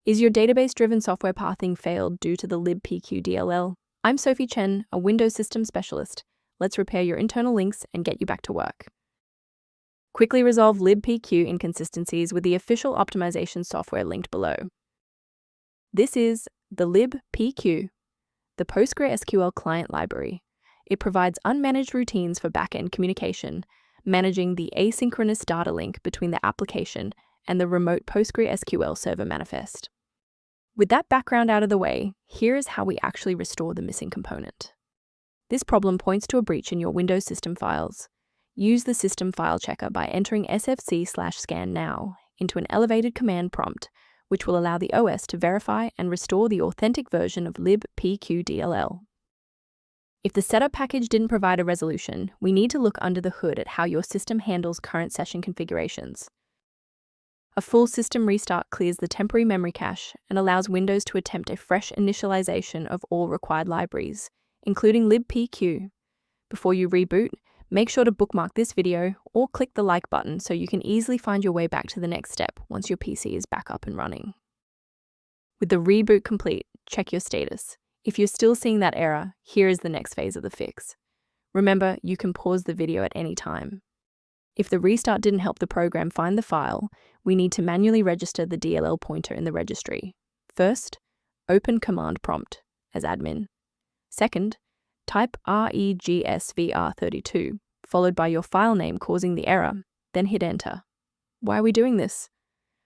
Is your database-driven software pathing failed due to the Libpq.dll? I'm Sophie Chen, a Windows system specialist. Let's repair your internal links and get you back to work. Quickly resolve Libpq inconsistencies with the official optimization software linked below. This is the Libpq, the PostgreSQL Client Library. It provides unmanaged routines for backend communication, managing the asynchronous data link between the application and the remote PostgreSQL server manifest. With that background out of the way, here is how we actually restore the missing component. This problem points to a breach in your Windows system files. Use the system file checker by entering sfc/scan now into an elevated command prompt, which will allow the OS to verify and restore the authentic version of Libpq.dll. If the setup package didn't provide a resolution, we need to look under the hood at how your system handles current session configurations. A full system restart clears the temporary memory cache and allows Windows to attempt a fresh initialization of all required libraries, including Libpq. Before you reboot, make sure to bookmark this video or click the like button so you can easily find your way back to the next step once your PC is back up and running. With the reboot complete, check your status. If you're still seeing that error, here is the next phase of the fix. Remember, you can pause the video at any time. If the restart didn't help the program find the file, we need to manually register the DLL pointer in the registry. First, open command prompt as admin. Second, type regsvr32, followed by your file name causing the error, then hit enter. Why are we doing this?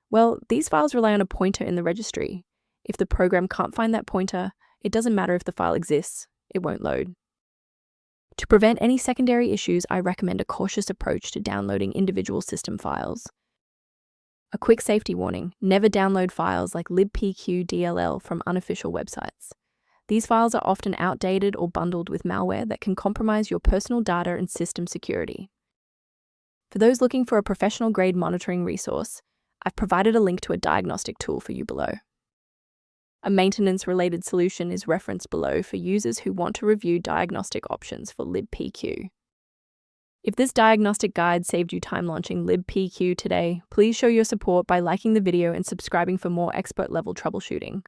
Well, these files rely on a pointer in the registry. If the program can't find that pointer, it doesn't matter if the file exists, it won't load. To prevent any secondary issues, I recommend a cautious approach to downloading individual system files. A quick safety warning: never download files like Libpq.dll from unofficial websites. These files are often outdated or bundled with malware that can compromise your personal data and system security. For those looking for a professional-grade monitoring resource, I've provided a link to a diagnostic tool for you below. A maintenance-related solution is referenced below for users who want to review diagnostic options for Libpq. If this diagnostic guide saved you time launching Libpq today, please show your support by liking the video and subscribing for more expert-level troubleshooting.